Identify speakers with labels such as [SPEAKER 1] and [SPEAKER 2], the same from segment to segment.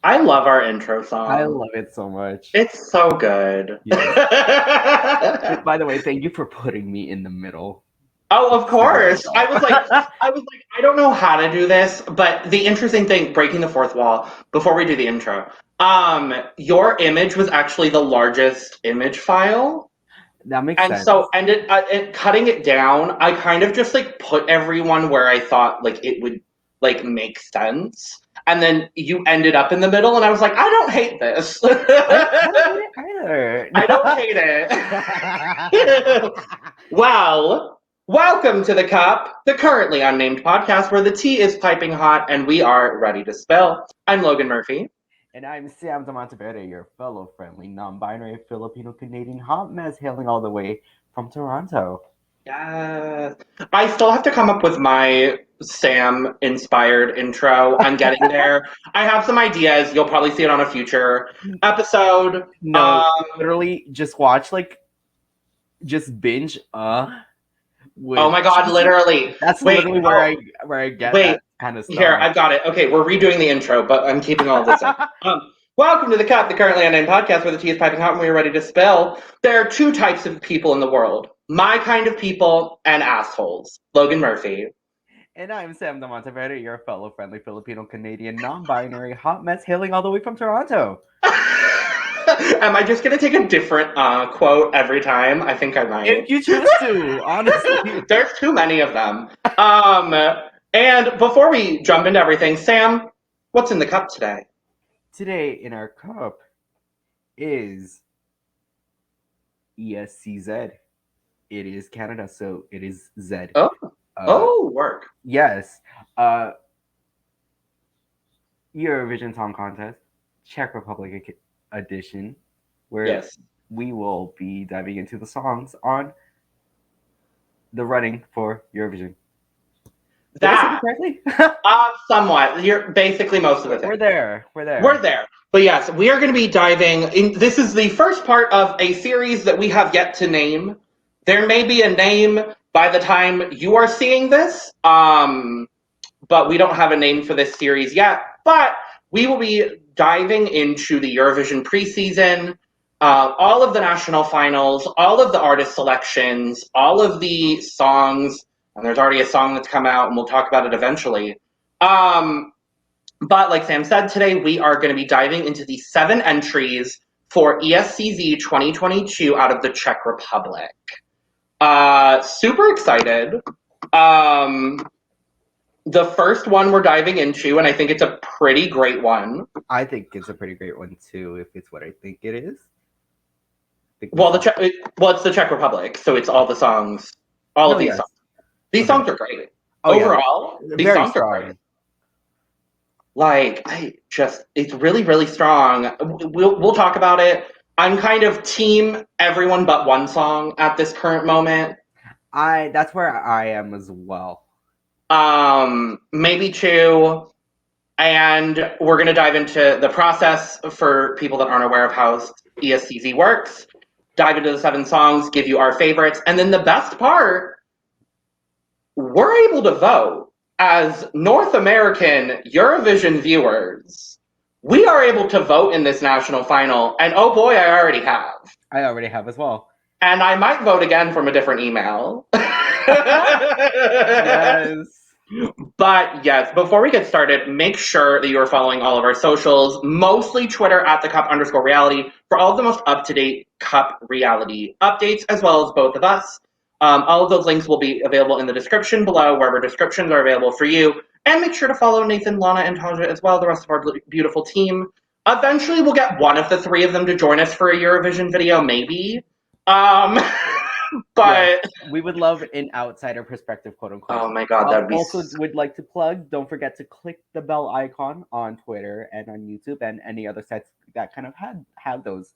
[SPEAKER 1] I love our intro song.
[SPEAKER 2] I love it so much.
[SPEAKER 1] It's so good.
[SPEAKER 2] Yes. By the way, thank you for putting me in the middle.
[SPEAKER 1] Oh, of course. I was like, I don't know how to do this, but the interesting thing, breaking the fourth wall, before we do the intro, your image was actually the largest image file.
[SPEAKER 2] That makes sense.
[SPEAKER 1] And cutting it down, I kind of just like put everyone where I thought like it would like make sense. And then you ended up in the middle, and I was like, I don't hate this.
[SPEAKER 2] I don't hate it either.
[SPEAKER 1] I don't hate it. Well, welcome to The Cup, the currently unnamed podcast where the tea is piping hot and we are ready to spill. I'm Logan Murphy.
[SPEAKER 2] And I'm Sam Demonteverde, your fellow friendly, non-binary Filipino-Canadian hot mess hailing all the way from Toronto.
[SPEAKER 1] Yes. I still have to come up with my Sam-inspired intro. I'm getting there. I have some ideas. You'll probably see it on a future episode.
[SPEAKER 2] No, literally just watch, just binge,
[SPEAKER 1] oh my god, literally.
[SPEAKER 2] That's literally where I get that kind of stuff.
[SPEAKER 1] Here, I've got it. Okay, we're redoing the intro, but I'm keeping all of this up. Welcome to The Cup, the currently unnamed podcast where the tea is piping hot and we are ready to spill. There are two types of people in the world. My kind of people and assholes. Logan Murphy.
[SPEAKER 2] And I'm Sam Demonteverde, your fellow friendly Filipino-Canadian non-binary hot mess hailing all the way from Toronto.
[SPEAKER 1] Am I just going to take a different quote every time? I think I might.
[SPEAKER 2] If you choose to, honestly.
[SPEAKER 1] There's too many of them. And before we jump into everything, Sam, what's in the cup today?
[SPEAKER 2] Today in our cup is ESCZ. It is Canada, so it is Z.
[SPEAKER 1] Oh, work.
[SPEAKER 2] Yes. Eurovision Song Contest, Czech Republic edition, where we will be diving into the songs on the running for Eurovision.
[SPEAKER 1] That somewhat. You're basically most of the thing.
[SPEAKER 2] We're there.
[SPEAKER 1] But yes, we are going to be diving in. This is the first part of a series that we have yet to name. There may be a name by the time you are seeing this, but we don't have a name for this series yet. But we will be diving into the Eurovision preseason, all of the national finals, all of the artist selections, all of the songs. And there's already a song that's come out, and we'll talk about it eventually. But like Sam said, today we are going to be diving into the 7 entries for ESCZ 2022 out of the Czech Republic. Super excited. The first one we're diving into, and I think it's a pretty great one.
[SPEAKER 2] I think it's a pretty great one too, if it's what I think it is.
[SPEAKER 1] Well, it's the Czech Republic, so it's all the songs, of these songs. These songs are great. Overall, these songs are great. It's really, really strong. We'll talk about it. I'm kind of team everyone but one song at this current moment.
[SPEAKER 2] That's where I am as well.
[SPEAKER 1] Maybe two. And we're going to dive into the process for people that aren't aware of how ESCZ works. Dive into the 7 songs, give you our favorites. And then the best part, we're able to vote as North American Eurovision viewers. We are able to vote in this national final, and oh boy, I already have.
[SPEAKER 2] I already have as well.
[SPEAKER 1] And I might vote again from a different email.
[SPEAKER 2] Yes.
[SPEAKER 1] But yes, before we get started, make sure that you are following all of our socials, mostly Twitter at TheCUPReality, for all of the most up-to-date Cup reality updates, as well as both of us. All of those links will be available in the description below, wherever descriptions are available for you. And make sure to follow Nathan, Lana, and Taja as well, the rest of our beautiful team. Eventually, we'll get one of the 3 of them to join us for a Eurovision video, maybe. But
[SPEAKER 2] we would love an outsider perspective, quote unquote.
[SPEAKER 1] Oh my god, that'd be
[SPEAKER 2] also would like to plug, don't forget to click the bell icon on Twitter and on YouTube and any other sites that kind of have those.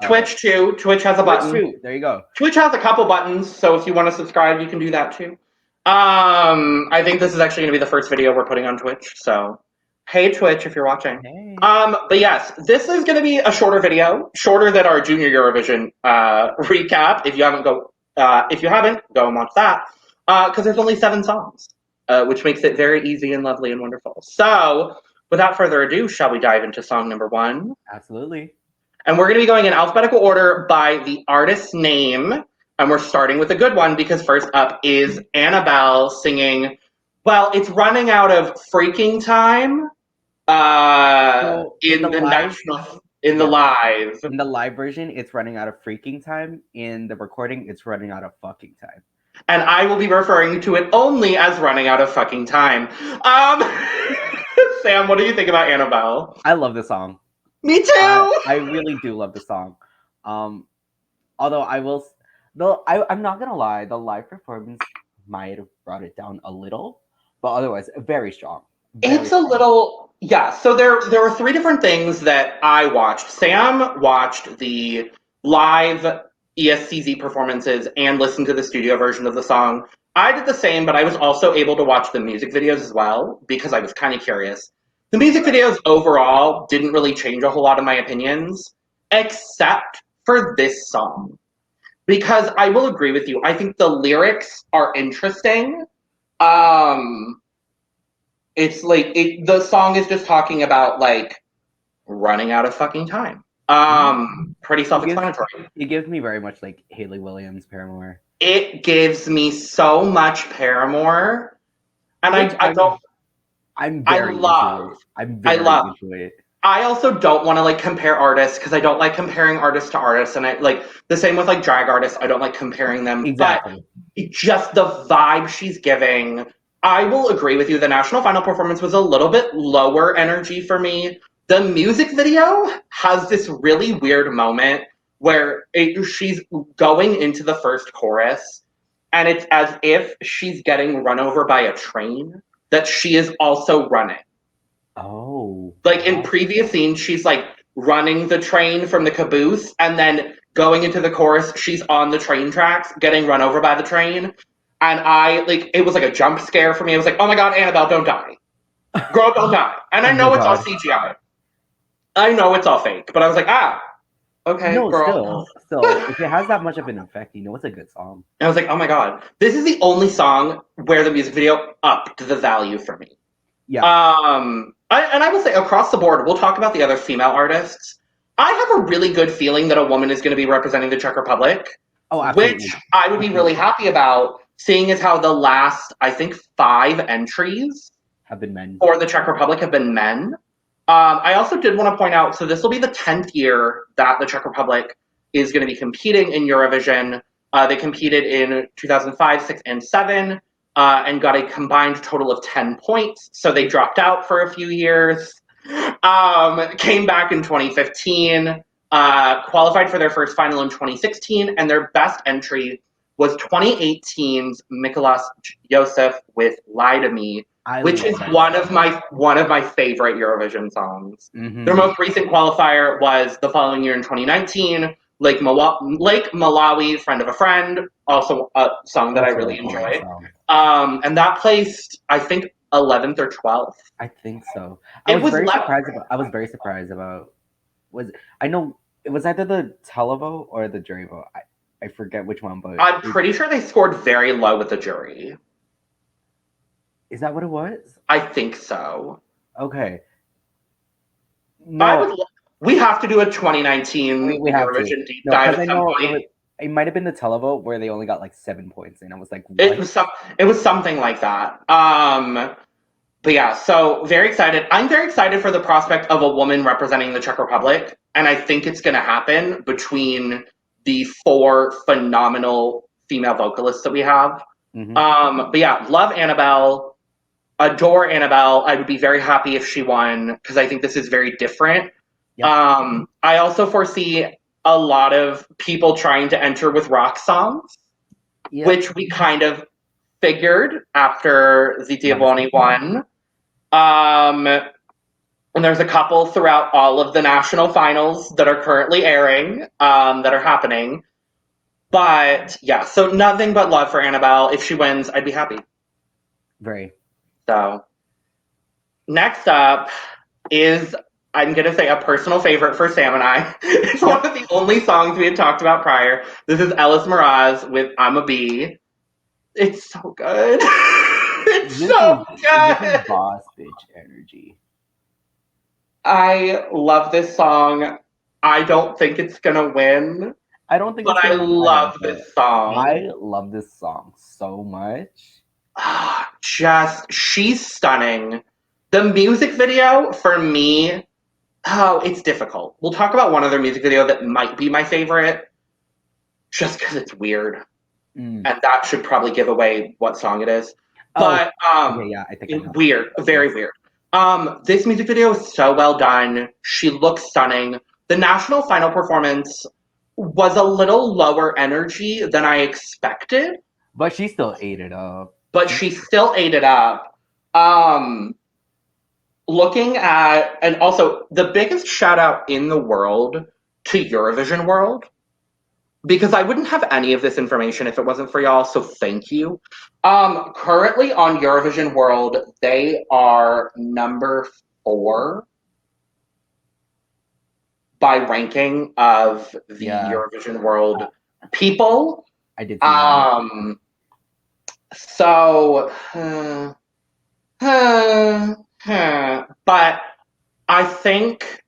[SPEAKER 1] Twitch too. Twitch has a button.
[SPEAKER 2] Too. There you go.
[SPEAKER 1] Twitch has a couple buttons, so if you want to subscribe, you can do that too. I think this is actually going to be the first video we're putting on Twitch, so hey Twitch if you're watching.
[SPEAKER 2] Hey.
[SPEAKER 1] But yes, this is going to be a shorter video, shorter than our Junior Eurovision recap. If you haven't, go and watch that, because there's only 7 songs, which makes it very easy and lovely and wonderful. So without further ado, shall we dive into song number 1?
[SPEAKER 2] Absolutely.
[SPEAKER 1] And we're going to be going in alphabetical order by the artist's name. And we're starting with a good one because first up is Annabelle singing, well, it's running out of freaking time in the live.
[SPEAKER 2] In the live version, it's running out of freaking time. In the recording, it's running out of fucking time.
[SPEAKER 1] And I will be referring to it only as running out of fucking time. Sam, what do you think about Annabelle?
[SPEAKER 2] I love the song.
[SPEAKER 1] Me too!
[SPEAKER 2] I really do love the song. Although I'm not gonna lie, the live performance might have brought it down a little, but otherwise, very strong.
[SPEAKER 1] It's a little, yeah. So there were 3 different things that I watched. Sam watched the live ESCZ performances and listened to the studio version of the song. I did the same, but I was also able to watch the music videos as well because I was kind of curious. The music videos overall didn't really change a whole lot of my opinions, except for this song. Because I will agree with you, I think the lyrics are interesting. It's like, the song is just talking about, like, running out of fucking time. Pretty self-explanatory.
[SPEAKER 2] It gives me very much, like, Hayley Williams, Paramore.
[SPEAKER 1] It gives me so much Paramore. And I love into it. I also don't want to, like, compare artists, because I don't like comparing artist to artist, and I, like, the same with, like, drag artists, I don't like comparing them.
[SPEAKER 2] Exactly.
[SPEAKER 1] But just the vibe she's giving, I will agree with you, the national final performance was a little bit lower energy for me. The music video has this really weird moment where she's going into the first chorus, and it's as if she's getting run over by a train, that she is also running.
[SPEAKER 2] Oh.
[SPEAKER 1] Like, in previous scenes, she's, like, running the train from the caboose, and then going into the chorus, she's on the train tracks, getting run over by the train. And it was like a jump scare for me. I was like, oh my god, Annabelle, don't die. Girl, don't die. And I know it's all CGI. I know it's all fake, but I was like, okay,
[SPEAKER 2] no,
[SPEAKER 1] girl.
[SPEAKER 2] Still, if it has that much of an effect, you know it's a good song.
[SPEAKER 1] And I was like, oh my god. This is the only song where the music video upped the value for me.
[SPEAKER 2] Yeah.
[SPEAKER 1] I will say, across the board, we'll talk about the other female artists. I have a really good feeling that a woman is going to be representing the Czech Republic.
[SPEAKER 2] Oh, absolutely.
[SPEAKER 1] Which I would be really happy about, seeing as how the last, I think, 5 entries
[SPEAKER 2] have been men
[SPEAKER 1] for the Czech Republic have been men. I also did want to point out, so this will be the 10th year that the Czech Republic is going to be competing in Eurovision. They competed in 2005, 6, and 7, and got a combined total of 10 points. So they dropped out for a few years, came back in 2015, qualified for their first final in 2016, and their best entry was 2018's Mikolas Josef with "Lie to Me," which is one of my favorite Eurovision songs.
[SPEAKER 2] Mm-hmm.
[SPEAKER 1] Their most recent qualifier was the following year in 2019, Lake Malawi, "Friend of a Friend," also a song that I really enjoy. And that placed, I think, 11th or 12th.
[SPEAKER 2] I think so. I was very surprised about. I know it was either the televote or the jury vote. I forget which one, but
[SPEAKER 1] I'm pretty sure they scored very low with the jury.
[SPEAKER 2] Is that what it was?
[SPEAKER 1] I think so.
[SPEAKER 2] Okay. No.
[SPEAKER 1] We have to do a 2019 Eurovision deep dive at some point.
[SPEAKER 2] It might have been the televote where they only got like 7 points, and I was like, what?
[SPEAKER 1] It was something like that. But yeah, so very excited. I'm very excited for the prospect of a woman representing the Czech Republic, and I think it's going to happen between the 4 phenomenal female vocalists that we have.
[SPEAKER 2] Mm-hmm.
[SPEAKER 1] But yeah, love Annabelle, adore Annabelle. I would be very happy if she won, because I think this is very different. Yep. I also foresee a lot of people trying to enter with rock songs, yep, which we kind of figured after Zitiavoni won. And there's a couple throughout all of the national finals that are currently airing, that are happening. But yeah, so nothing but love for Annabelle. If she wins, I'd be happy.
[SPEAKER 2] Very.
[SPEAKER 1] So next up is, I'm going to say, a personal favorite for Sam and I. It's one of the only songs we had talked about prior. This is Ellis Mraz with "I'm a Bee." It's so good. It's so good.
[SPEAKER 2] This is boss bitch energy.
[SPEAKER 1] I love this song. I don't think it's gonna win.
[SPEAKER 2] I don't think
[SPEAKER 1] but
[SPEAKER 2] it's
[SPEAKER 1] I
[SPEAKER 2] gonna
[SPEAKER 1] love this song.
[SPEAKER 2] I love this song so much.
[SPEAKER 1] She's stunning. The music video for me, it's difficult. We'll talk about one other music video that might be my favorite, just because it's weird, and that should probably give away what song it is. But
[SPEAKER 2] okay, yeah, I think
[SPEAKER 1] weird, very weird. This music video is so well done. She looks stunning. The national final performance was a little lower energy than I expected.
[SPEAKER 2] But she still ate it up.
[SPEAKER 1] Looking at, and also the biggest shout out in the world to Eurovision World, because I wouldn't have any of this information if it wasn't for y'all, so thank you. Currently on Eurovision World, they are number 4 by ranking of the Eurovision World people.
[SPEAKER 2] I did see that.
[SPEAKER 1] So, but I think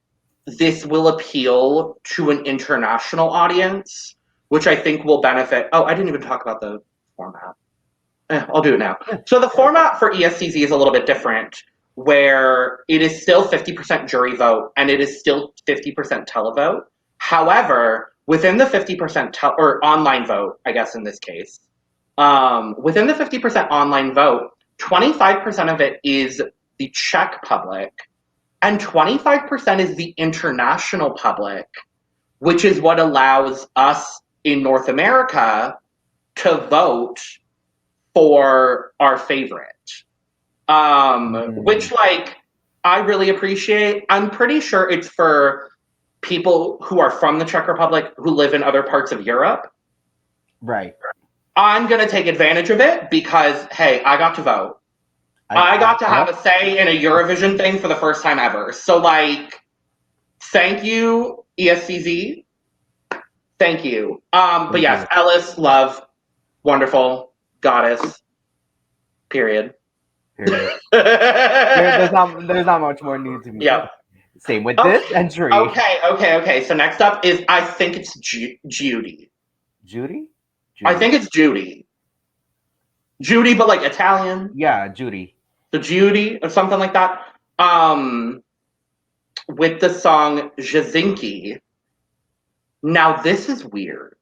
[SPEAKER 1] this will appeal to an international audience, which I think will benefit. Oh, I didn't even talk about the format. I'll do it now. So the format for ESCZ is a little bit different, where it is still 50% jury vote and it is still 50% televote. However, within the 50% or online vote, I guess in this case, within the 50% online vote, 25% of it is the Czech public and 25% is the international public, which is what allows us in North America to vote for our favorite. Which, like, I really appreciate. I'm pretty sure it's for people who are from the Czech Republic who live in other parts of Europe.
[SPEAKER 2] Right.
[SPEAKER 1] I'm going to take advantage of it because, hey, I got to vote. I got to have a say in a Eurovision thing for the first time ever. So, like, thank you, ESCZ. Thank you. But yes, Ellis, love, wonderful, goddess, period.
[SPEAKER 2] There's not much more need to be said. Same with this entry.
[SPEAKER 1] Okay. So next up is, I think it's Judy.
[SPEAKER 2] Judy?
[SPEAKER 1] I think it's Judy. Judy, but like Italian.
[SPEAKER 2] Yeah, Judy.
[SPEAKER 1] So Judy or something like that. With the song Jazinki. Now this is weird.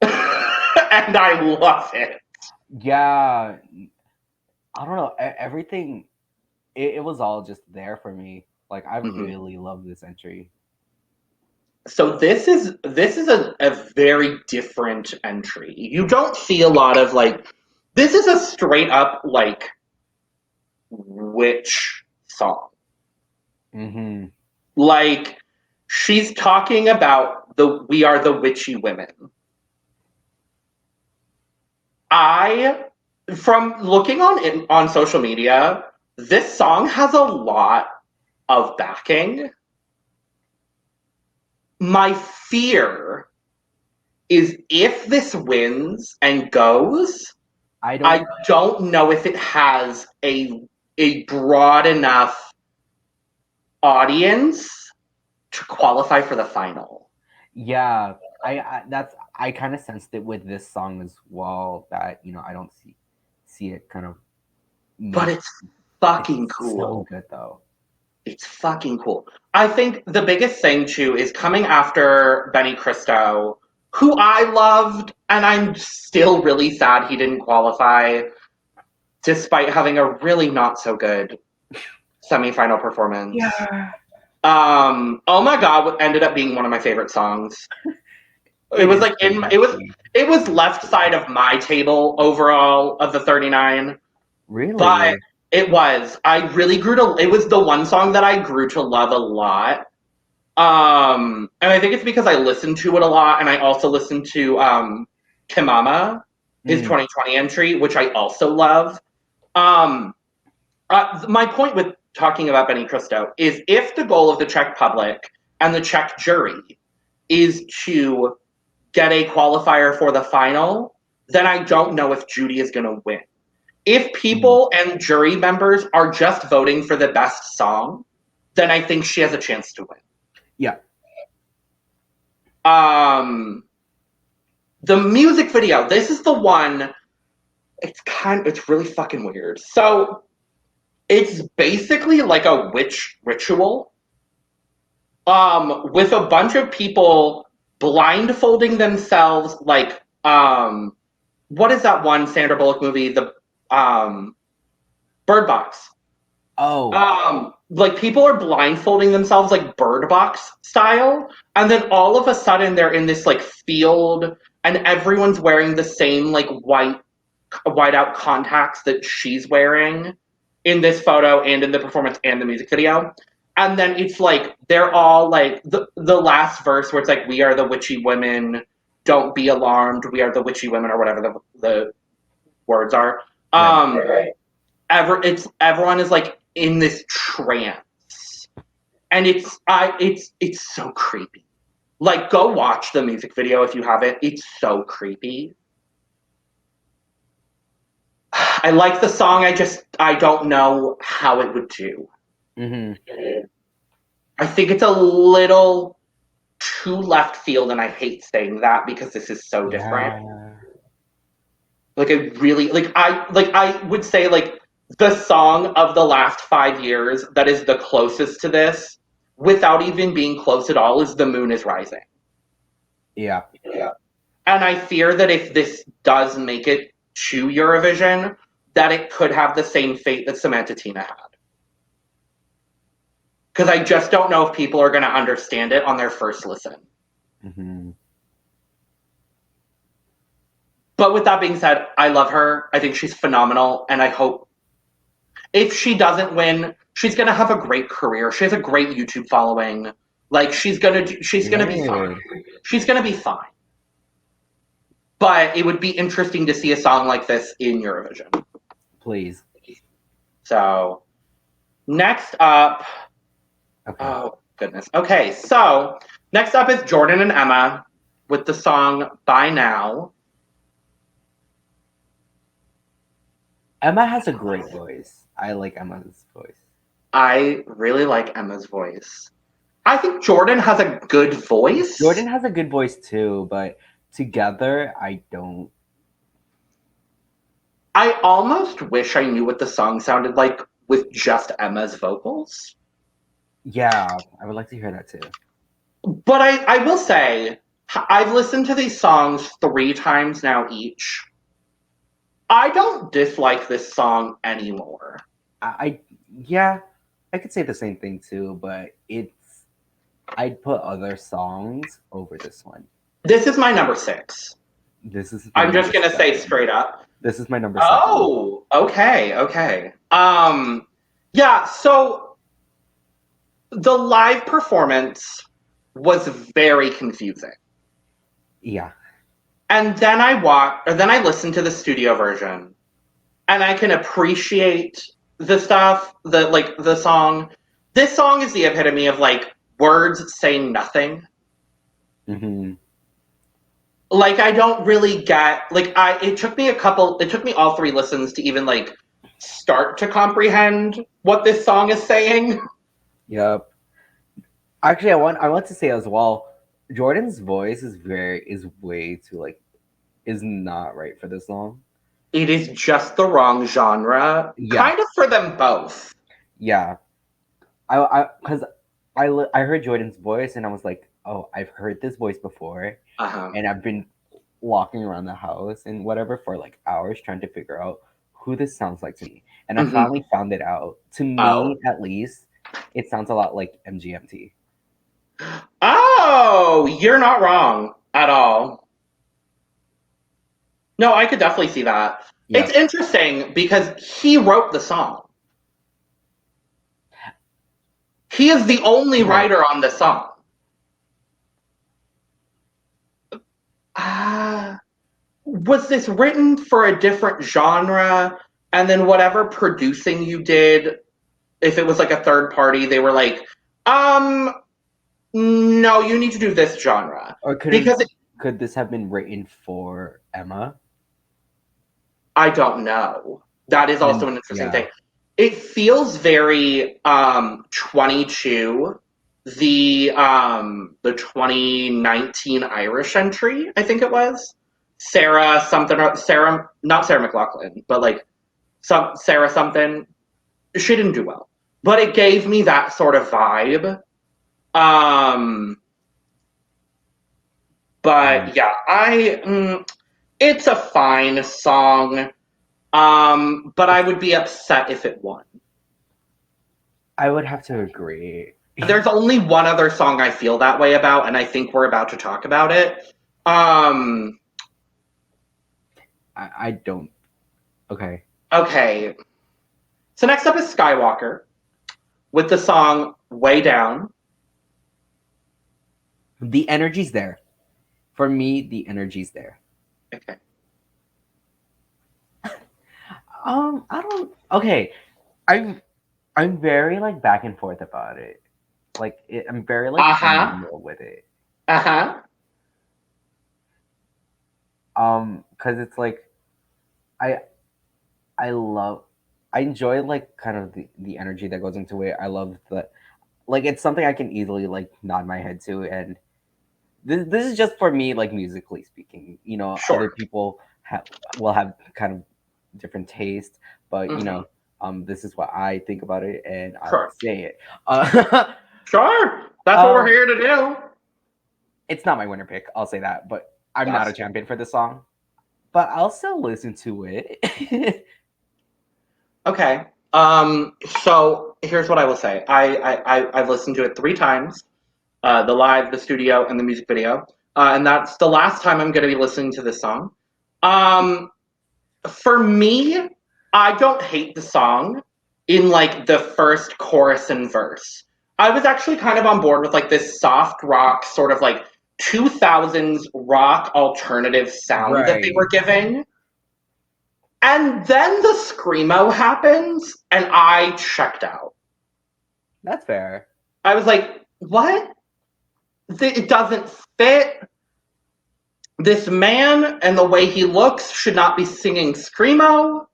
[SPEAKER 1] And I love it.
[SPEAKER 2] Yeah. I don't know. Everything, it was all just there for me. Like, I really love this entry.
[SPEAKER 1] So this is a very different entry. You don't see a lot of, like, this is a straight up, like, witch song. Like, she's talking about we are the witchy women. From looking on social media, this song has a lot of backing. My fear is if this wins and goes, I don't know if it has a broad enough audience to qualify for the final.
[SPEAKER 2] Yeah, I kind of sensed it with this song as well, that, you know, I don't see it kind of.
[SPEAKER 1] But it's fucking cool.
[SPEAKER 2] So good though.
[SPEAKER 1] It's fucking cool. I think the biggest thing too is coming after Benny Cristo, who I loved, and I'm still really sad he didn't qualify, despite having a really not so good semifinal performance.
[SPEAKER 2] Yeah.
[SPEAKER 1] Oh my god, ended up being one of my favorite songs. It was like it was left side of my table overall of the 39.
[SPEAKER 2] Really?
[SPEAKER 1] But it was. I really it was the one song that I grew to love a lot. And I think it's because I listened to it a lot, and I also listened to Kimama, his 2020 entry, which I also love. My point with talking about Benny Cristo is, if the goal of the Czech public and the Czech jury is to get a qualifier for the final, then I don't know if Judy is going to win. If people and jury members are just voting for the best song, then I think she has a chance to win.
[SPEAKER 2] Yeah.
[SPEAKER 1] The music video, this is the one, it's really fucking weird. So, it's basically like a witch ritual, with a bunch of people blindfolding themselves, like, what is that one Sandra Bullock movie? The, Bird Box.
[SPEAKER 2] Oh.
[SPEAKER 1] Like, people are blindfolding themselves, like, Bird Box style, and then all of a sudden they're in this, like, field, and everyone's wearing the same, like, white out contacts that she's wearing in this photo and in the performance and the music video. And then it's like, they're all like, the last verse where it's like, we are the witchy women, don't be alarmed, we are the witchy women, or whatever the words are.
[SPEAKER 2] Right.
[SPEAKER 1] Everyone is like in this trance. And it's so creepy. Like, go watch the music video if you haven't. It's so creepy. I like the song, I don't know how it would do.
[SPEAKER 2] Mm-hmm.
[SPEAKER 1] I think it's a little too left field, and I hate saying that because this is so different. Like, I would say, like, the song of the last 5 years that is the closest to this, without even being close at all, is The Moon is Rising.
[SPEAKER 2] Yeah.
[SPEAKER 1] And I fear that if this does make it to Eurovision, that it could have the same fate that Samantha Tina had. Because I just don't know if people are going to understand it on their first listen.
[SPEAKER 2] Mm-hmm.
[SPEAKER 1] But with that being said, I love her. I think she's phenomenal, and I hope if she doesn't win, she's going to have a great career. She has a great YouTube following. Like, she's going to be fine. She's going to be fine. But it would be interesting to see a song like this in Eurovision.
[SPEAKER 2] Please.
[SPEAKER 1] So, next up... Okay. Oh, goodness. Okay, so, next up is Jordan and Emma with the song By Now.
[SPEAKER 2] Emma has a great voice. I like Emma's voice.
[SPEAKER 1] I really like Emma's voice. I think Jordan has a good voice.
[SPEAKER 2] Jordan has a good voice too, but together, I don't.
[SPEAKER 1] I almost wish I knew what the song sounded like with just Emma's vocals.
[SPEAKER 2] Yeah, I would like to hear that too.
[SPEAKER 1] But I will say, I've listened to these songs 3 times now each. I don't dislike this song anymore.
[SPEAKER 2] I could say the same thing too, but I'd put other songs over this one.
[SPEAKER 1] This is my number 6. I'm just gonna say straight up.
[SPEAKER 2] This is my number 7.
[SPEAKER 1] Oh, okay. Yeah, so the live performance was very confusing.
[SPEAKER 2] Yeah.
[SPEAKER 1] And then I listened to the studio version, and I can appreciate the stuff, the song. This song is the epitome of, like, words saying nothing.
[SPEAKER 2] Mm-hmm.
[SPEAKER 1] Like, I don't really get, like, it took me all 3 listens to even, like, start to comprehend what this song is saying.
[SPEAKER 2] Yep. Actually, I want to say as well, Jordan's voice is way too, like, is not right for this song.
[SPEAKER 1] It is just the wrong genre. Yeah. Kind of for them both.
[SPEAKER 2] Yeah. Because I heard Jordan's voice and I was like, oh, I've heard this voice before.
[SPEAKER 1] Uh-huh.
[SPEAKER 2] And I've been walking around the house and whatever for like hours trying to figure out who this sounds like to me. And I finally found it out. To me, at least, it sounds a lot like MGMT.
[SPEAKER 1] Oh, you're not wrong at all. No, I could definitely see that. Yeah. It's interesting because he wrote the song. He is the only writer on the song. Was this written for a different genre? And then whatever producing you did, if it was like a third party, they were like, no, you need to do this genre.
[SPEAKER 2] Or could this have been written for Emma?
[SPEAKER 1] I don't know. That is also an interesting thing. It feels very 22, the 2019 Irish entry, I think it was. Sarah, not Sarah McLachlan, but like Sarah something. She didn't do well. But it gave me that sort of vibe. But yeah, it's a fine song. But I would be upset if it won.
[SPEAKER 2] I would have to agree.
[SPEAKER 1] There's only one other song I feel that way about, and I think we're about to talk about it.
[SPEAKER 2] I don't. Okay.
[SPEAKER 1] Okay. So next up is Skywalker with the song Way Down.
[SPEAKER 2] The energy's there. For me, the energy's there.
[SPEAKER 1] Okay.
[SPEAKER 2] I don't. Okay, I'm very like back and forth about it. Like I'm very like emotional with it. Because it's like I enjoy like kind of the energy that goes into it. I love the like it's something I can easily like nod my head to, and this is just for me like musically speaking. You know,
[SPEAKER 1] sure.
[SPEAKER 2] Other people will have kind of different taste, but you know, this is what I think about it, and I'll say it.
[SPEAKER 1] Sure, that's what we're here to do.
[SPEAKER 2] It's not my winner pick, I'll say that, but I'm not a champion for this song. But I'll still listen to it.
[SPEAKER 1] Okay. So here's what I will say. I've listened to it 3 times, the live, the studio, and the music video, and that's the last time I'm going to be listening to this song. For me, I don't hate the song in like the first chorus and verse. I was actually kind of on board with like this soft rock sort of like 2000s rock alternative sound that they were giving. And then the screamo happens, and I checked out.
[SPEAKER 2] That's fair.
[SPEAKER 1] I was like, what? It doesn't fit. This man and the way he looks should not be singing screamo.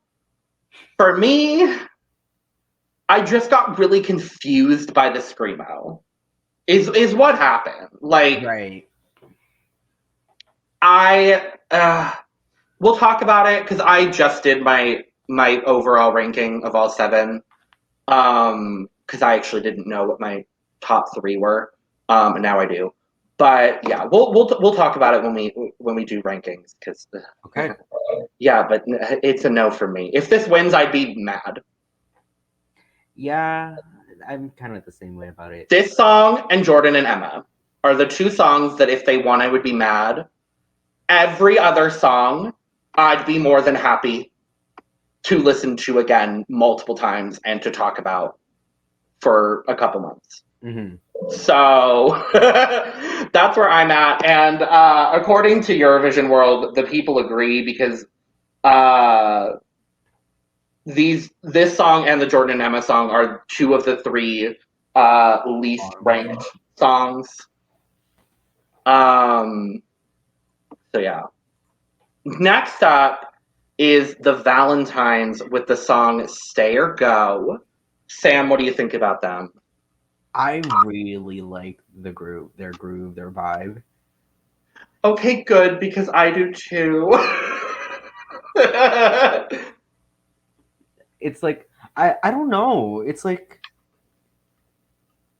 [SPEAKER 1] For me, I just got really confused by the screamo. Is what happened. Like, we'll talk about it because I just did my overall ranking of all 7. Because I actually didn't know what my top 3 were, and now I do. But yeah, we'll talk about it when we do rankings. Because yeah, but it's a no for me. If this wins, I'd be mad.
[SPEAKER 2] Yeah, I'm kind of the same way about it.
[SPEAKER 1] This song and Jordan and Emma are the 2 songs that if they won, I would be mad. Every other song, I'd be more than happy to listen to again multiple times and to talk about for a couple months.
[SPEAKER 2] Mm-hmm.
[SPEAKER 1] So that's where I'm at. And according to Eurovision World, the people agree because this song and the Jordan and Emma song are 2 of the 3 least ranked songs. So yeah. Next up is the Valentines with the song Stay or Go. Sam, what do you think about them?
[SPEAKER 2] I really like their groove, their vibe.
[SPEAKER 1] Okay, good, because I do too.
[SPEAKER 2] It's like I don't know. It's like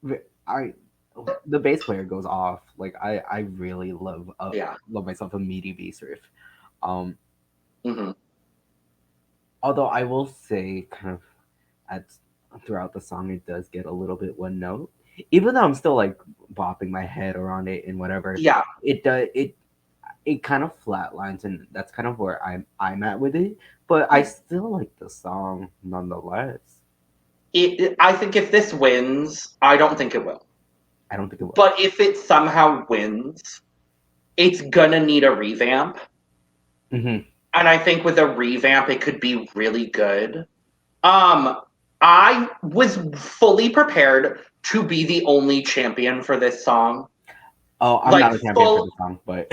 [SPEAKER 2] the bass player goes off. Like I really love love myself a meaty bass riff. Although I will say, kind of throughout the song, it does get a little bit one note. Even though I'm still like bopping my head around it and whatever.
[SPEAKER 1] Yeah,
[SPEAKER 2] it does. It kind of flatlines, and that's kind of where I'm at with it. But I still like the song nonetheless.
[SPEAKER 1] I think if this wins, I don't think it will.
[SPEAKER 2] I don't think it will.
[SPEAKER 1] But if it somehow wins, it's gonna need a revamp.
[SPEAKER 2] Mm-hmm.
[SPEAKER 1] And I think with a revamp, it could be really good. I was fully prepared to be the only champion for this song.
[SPEAKER 2] Oh, I'm not a champion for this song, but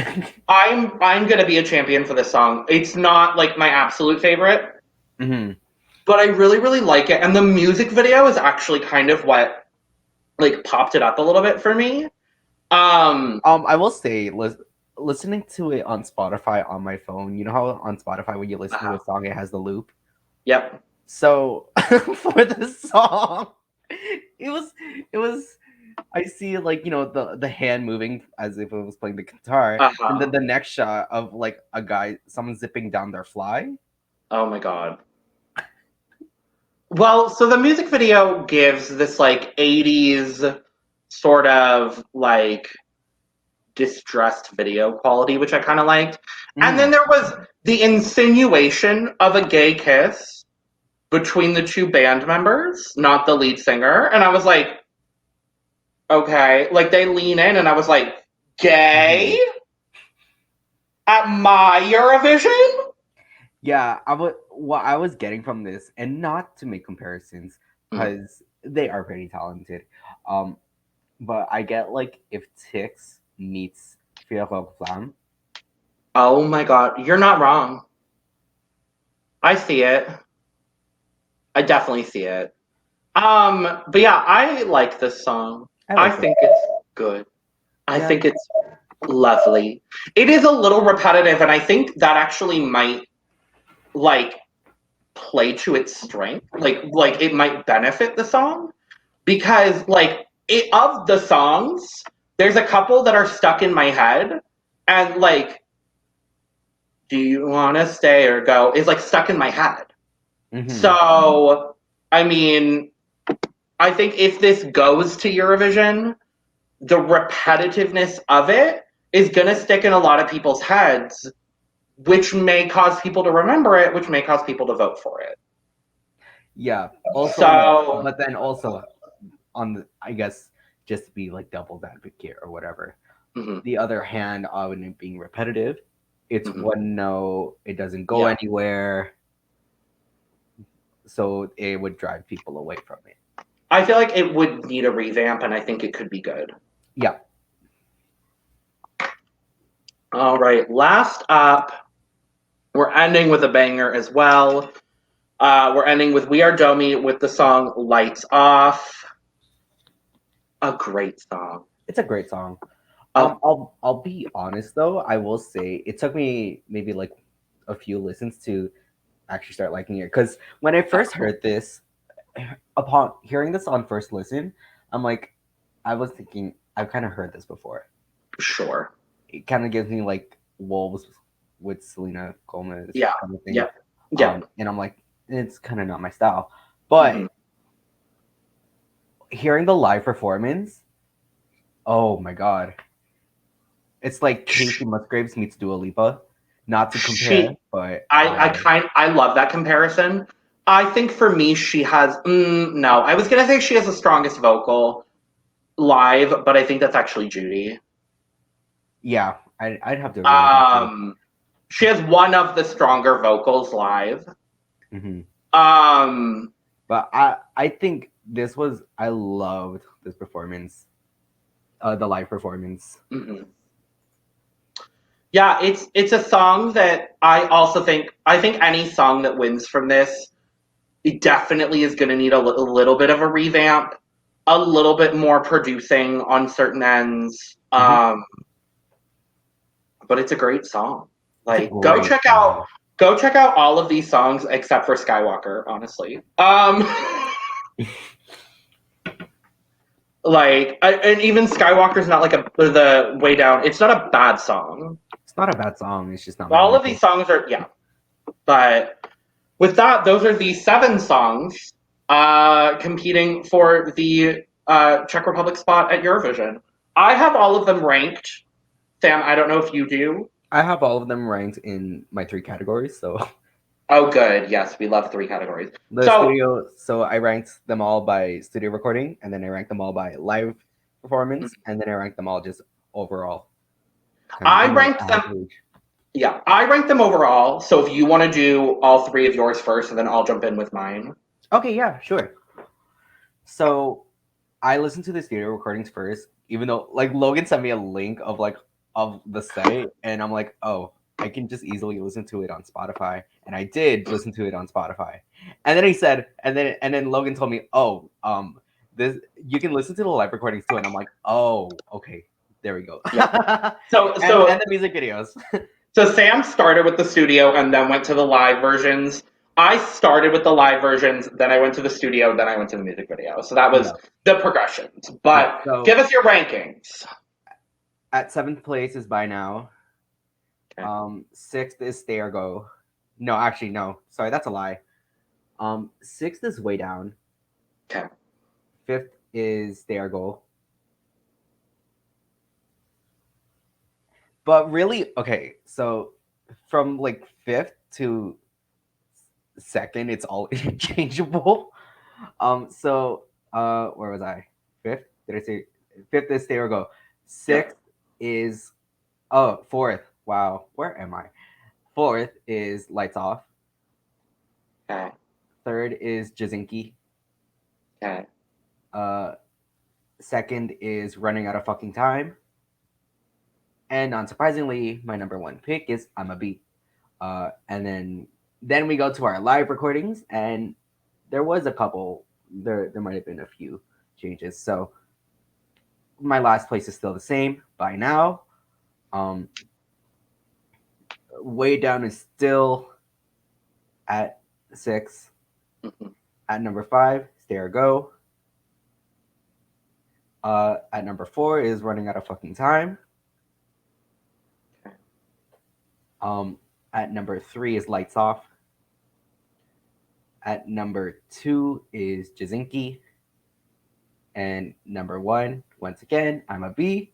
[SPEAKER 1] I'm gonna be a champion for this song. It's not like my absolute favorite, but I really, really like it. And the music video is actually kind of what like popped it up a little bit for me.
[SPEAKER 2] I will say, listening to it on Spotify on my phone, you know how on Spotify when you listen to a song, it has the loop?
[SPEAKER 1] Yep.
[SPEAKER 2] So for this song, it was I see like, you know, the hand moving as if it was playing the guitar, and then the next shot of like a guy, someone zipping down their fly.
[SPEAKER 1] Oh my god. Well, so the music video gives this like 80s sort of like distressed video quality, which I kind of liked. And then there was the insinuation of a gay kiss between the two band members, not the lead singer. And I was like, okay. Like they lean in and I was like, gay? At my Eurovision?
[SPEAKER 2] Yeah, what I was getting from this, and not to make comparisons, because they are pretty talented. But I get like if Tix meets Fierro Flam.
[SPEAKER 1] Oh my god, you're not wrong. I see it. I definitely see it. But yeah, I like this song. I think it's good. I think it's lovely. It is a little repetitive, and I think that actually might like play to its strength. Like it might benefit the song because like of the songs, there's a couple that are stuck in my head, and like, do you want to stay or go is like stuck in my head. So, I mean, I think if this goes to Eurovision, the repetitiveness of it is going to stick in a lot of people's heads, which may cause people to remember it, which may cause people to vote for it.
[SPEAKER 2] Yeah. Also, but then also on the, I guess, just to be like devil's advocate or whatever. The other hand of it being repetitive, it's one note, it doesn't go anywhere, so it would drive people away from it.
[SPEAKER 1] I feel like it would need a revamp, and I think it could be good.
[SPEAKER 2] Yeah.
[SPEAKER 1] All right, last up, we're ending with a banger as well. We're ending with We Are Domi with the song Lights Off. A great song.
[SPEAKER 2] It's a great song. I'll be honest though, I will say it took me maybe like a few listens to actually start liking it. Because when I first heard this, upon hearing this on first listen, I'm like, I was thinking, I've kind of heard this before.
[SPEAKER 1] Sure.
[SPEAKER 2] It kind of gives me like Wolves with Selena Gomez.
[SPEAKER 1] Yeah.
[SPEAKER 2] Kind of thing.
[SPEAKER 1] Yeah.
[SPEAKER 2] And I'm like, it's kind of not my style. But hearing the live performance, oh my god. It's like Casey Musgraves meets Dua Lipa. Not to compare, but
[SPEAKER 1] I love that comparison. I think for me, she has no. I was gonna say she has the strongest vocal live, but I think that's actually Judy.
[SPEAKER 2] Yeah, I'd have to agree with
[SPEAKER 1] she has one of the stronger vocals live.
[SPEAKER 2] But I think this was, I loved this performance, the live performance.
[SPEAKER 1] Yeah, it's a song that I think any song that wins from this, it definitely is going to need a little bit of a revamp, a little bit more producing on certain ends. But it's a great song. Like go check out all of these songs except for Skywalker, honestly. And even Skywalker's not like the way down. It's not a bad song.
[SPEAKER 2] It's not a bad song. It's just not.
[SPEAKER 1] All of these songs are But with that, those are the 7 songs competing for the Czech Republic spot at Eurovision. I have all of them ranked. Sam, I don't know if you do.
[SPEAKER 2] I have all of them ranked in my 3 categories. So.
[SPEAKER 1] Oh, good. Yes, we love 3 categories.
[SPEAKER 2] So I ranked them all by studio recording, and then I ranked them all by live performance, and then I ranked them all just overall.
[SPEAKER 1] I ranked them. Yeah, I ranked them overall. So if you want to do all 3 of yours first, and then I'll jump in with mine.
[SPEAKER 2] Okay, yeah, sure. So I listened to the studio recordings first, even though like Logan sent me a link of the site, and I'm like, oh, I can just easily listen to it on Spotify, and I did listen to it on Spotify. And then he said, and then Logan told me, oh, this you can listen to the live recordings too. And I'm like, oh, okay, there we go.
[SPEAKER 1] Yeah.
[SPEAKER 2] And the music videos.
[SPEAKER 1] So Sam started with the studio and then went to the live versions. I started with the live versions, then I went to the studio, then I went to the music video. So that was the progressions. But
[SPEAKER 2] so
[SPEAKER 1] give us your rankings.
[SPEAKER 2] At 7th place is By Now. Okay. 6th is Stay or Go. No, actually, no. Sorry, that's a lie. 6th is Way Down.
[SPEAKER 1] Okay.
[SPEAKER 2] 5th is Stay or Go. But really, okay, so from like 5th to 2nd, it's all interchangeable. So where was I? 5th? Did I say 5th is Stay or Go? 6th is 4th. Wow, where am I? 4th is Lights Off.
[SPEAKER 1] Okay.
[SPEAKER 2] 3rd is Jazinki.
[SPEAKER 1] Okay.
[SPEAKER 2] 2nd is Running Out of Fucking Time. And unsurprisingly, my number 1 pick is I'm a Beat. And then we go to our live recordings, and there was a couple. There might have been a few changes. So my last place is still the same. By Now. Way Down is still at 6.
[SPEAKER 1] Mm-hmm.
[SPEAKER 2] At number 5, Stay or Go. At number 4 is Running Out of Fucking Time. Okay. At number 3 is Lights Off. At number 2 is Jazinki. And number 1, once again, I'm a B.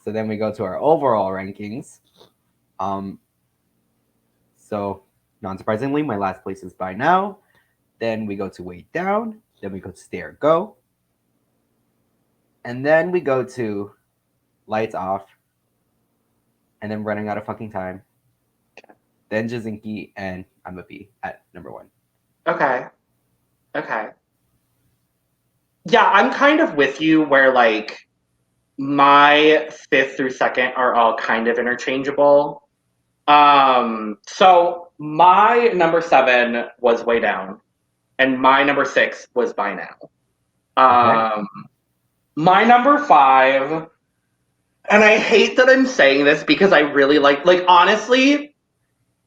[SPEAKER 2] So then we go to our overall rankings. So non-surprisingly, my last place is By Now. Then we go to Way Down. Then we go to Stay or Go. And then we go to Lights Off. And then Running Out of Fucking Time. Okay. Then Jazinki and I'm a B at number 1.
[SPEAKER 1] Okay. Yeah, I'm kind of with you where like my 5th through 2nd are all kind of interchangeable. So my number 7 was Way Down, and my number 6 was By Now. Okay. My number 5, and I hate that I'm saying this because I really like honestly,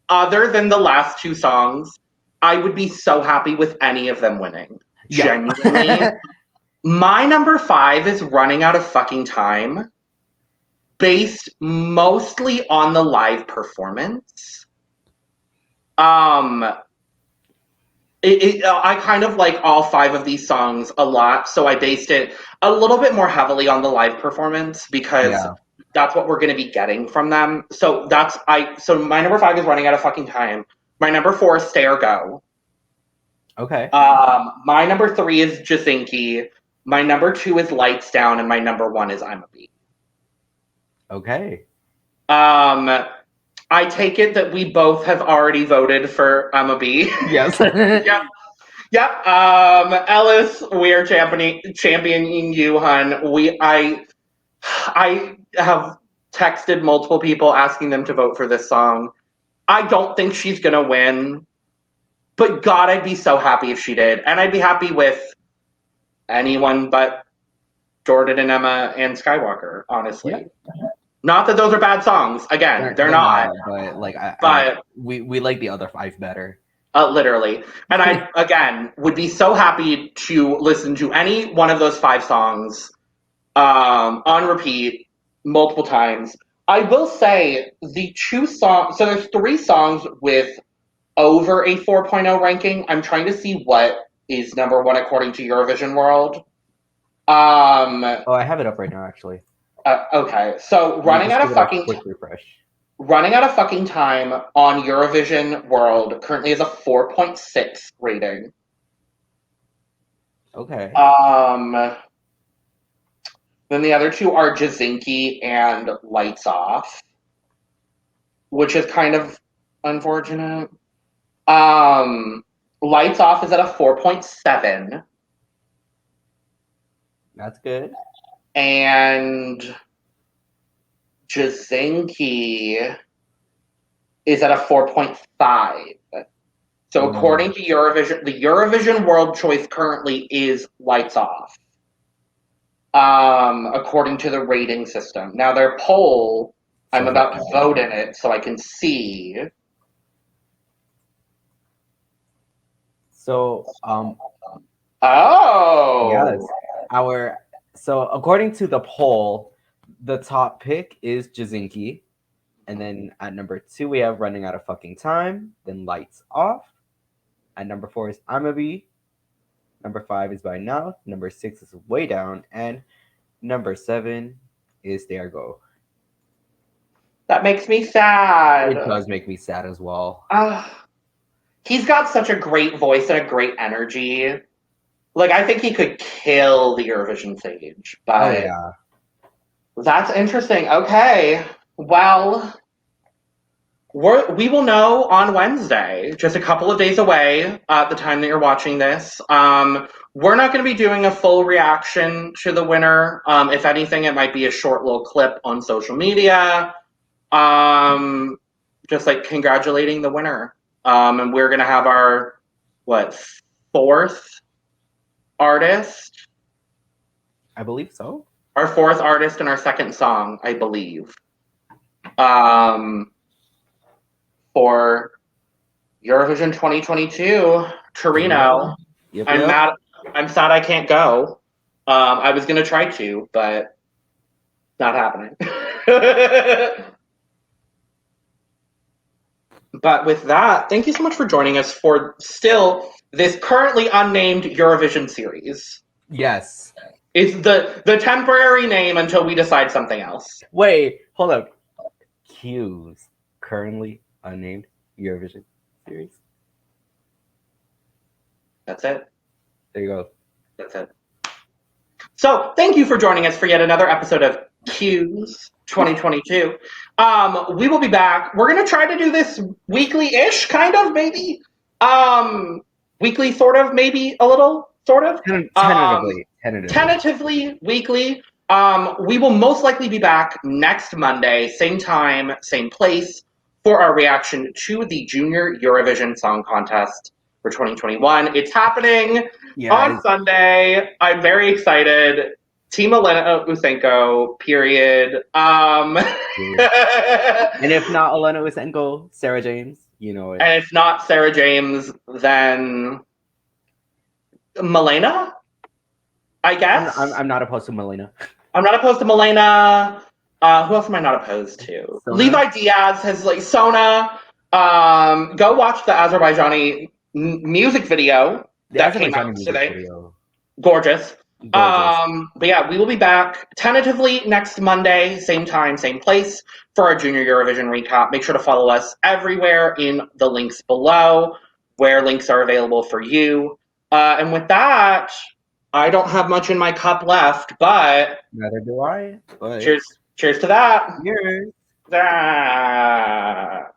[SPEAKER 1] other than the last 2 songs, I would be so happy with any of them winning. Yeah. Genuinely. My number 5 is Running Out of Fucking Time, based mostly on the live performance. I kind of like all 5 of these songs a lot, so I based it a little bit more heavily on the live performance because that's what we're going to be getting from them. So so my number 5 is Running Out of Fucking Time. My number 4 is Stay or Go.
[SPEAKER 2] Okay.
[SPEAKER 1] My number 3 is Jazinki. My number 2 is Lights Down, and my number 1 is I'm a Beat. Okay. I take it that we both have already voted for I'm a Bee.
[SPEAKER 2] Yes.
[SPEAKER 1] Yep. Ellis, we are championing you, hun. I have texted multiple people asking them to vote for this song. I don't think she's gonna win, but God, I'd be so happy if she did, and I'd be happy with anyone but Jordan and Emma and Skywalker, honestly. Yep. Not that those are bad songs. Again, they're not.
[SPEAKER 2] But like, we like the other 5 better.
[SPEAKER 1] Literally. And I, again, would be so happy to listen to any one of those 5 songs on repeat multiple times. I will say the 2 songs, so there's 3 songs with over a 4.0 ranking. I'm trying to see what is number 1 according to Eurovision World.
[SPEAKER 2] I have it up right now, actually.
[SPEAKER 1] Okay, so Running Out of Fucking Time on Eurovision World currently has a 4.6 rating.
[SPEAKER 2] Okay.
[SPEAKER 1] Then the other 2 are Jazinki and Lights Off, which is kind of unfortunate. Lights Off is at a 4.7.
[SPEAKER 2] That's good.
[SPEAKER 1] And Jazinki is at a 4.5. So according to Eurovision, the Eurovision World Choice currently is Lights Off. According to the rating system. Now their poll, I'm about to vote in it so I can see.
[SPEAKER 2] So,
[SPEAKER 1] yes.
[SPEAKER 2] So according to the poll, the top pick is Jazinki. And then at number 2, we have Running Out of Fucking Time. Then Lights Off. At number 4 is Amabi. Number 5 is By Now. Number 6 is Way Down. And number 7 is There Go.
[SPEAKER 1] That makes me sad.
[SPEAKER 2] It does make me sad as well.
[SPEAKER 1] He's got such a great voice and a great energy. Like, I think he could kill the Eurovision stage. But that's interesting. Okay. Well, we will know on Wednesday, just a couple of days away at the time that you're watching this. We're not going to be doing a full reaction to the winner. If anything, it might be a short little clip on social media. Just like congratulating the winner. And we're going to have our, 4th artist?
[SPEAKER 2] I believe so.
[SPEAKER 1] Our 4th artist and our 2nd song, I believe. For Eurovision 2022, Torino.
[SPEAKER 2] Yep.
[SPEAKER 1] I'm sad I can't go. I was going to try to, but not happening. But with that, thank you so much for joining us for still this currently unnamed Eurovision series.
[SPEAKER 2] Yes.
[SPEAKER 1] It's the temporary name until we decide something else.
[SPEAKER 2] Wait, hold up. Q's currently unnamed Eurovision series.
[SPEAKER 1] That's it.
[SPEAKER 2] There you go.
[SPEAKER 1] That's it. So, thank you for joining us for yet another episode of Q's 2022. We will be back. We're going to try to do this weekly-ish, kind of, maybe. Weekly, sort of, maybe a little, sort of. Tentatively weekly. We will most likely be back next Monday, same time, same place, for our reaction to the Junior Eurovision Song Contest for 2021. It's happening on Sunday. I'm very excited. Team Elena Usenko, period.
[SPEAKER 2] And if not Elena Usenko, Sarah James, you know it.
[SPEAKER 1] And if not Sarah James, then Milena, I guess.
[SPEAKER 2] I'm not opposed to Milena.
[SPEAKER 1] I'm not opposed to Milena. Who else am I not opposed to?
[SPEAKER 2] Sona.
[SPEAKER 1] Levi Diaz has Sona. Go watch the Azerbaijani music video that came out today. Gorgeous. But yeah, we will be back tentatively next Monday, same time, same place, for our Junior Eurovision recap. Make sure to follow us everywhere in the links below, where links are available for you. And with that, I don't have much in my cup left, but
[SPEAKER 2] neither do I. But
[SPEAKER 1] cheers to that.
[SPEAKER 2] Cheers.
[SPEAKER 1] Ah.